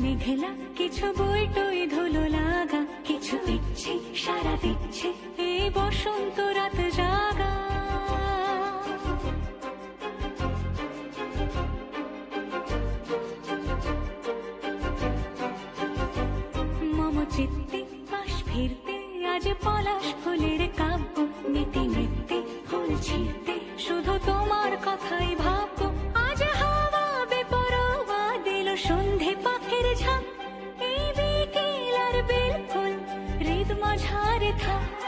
মেঘলা কিছু বই টই ধুলো লাগা, কিছু ইচ্ছে সারা দিচ্ছে এই বসন্ত রাত জাগা। মম চিত্তে পাশ ফিরতে আজ পলাশ ফুলের কাব্য, নীতি নৃত্যে ফুল ছিঁড়তে শুধু তোমার কথাই ভাববো। আজ হাওয়া বেপরোয়া দিল সন্ধে পাখির ঝাঁক, এই বিকেল আর বেল ফুল হৃদ মাঝারে থাক।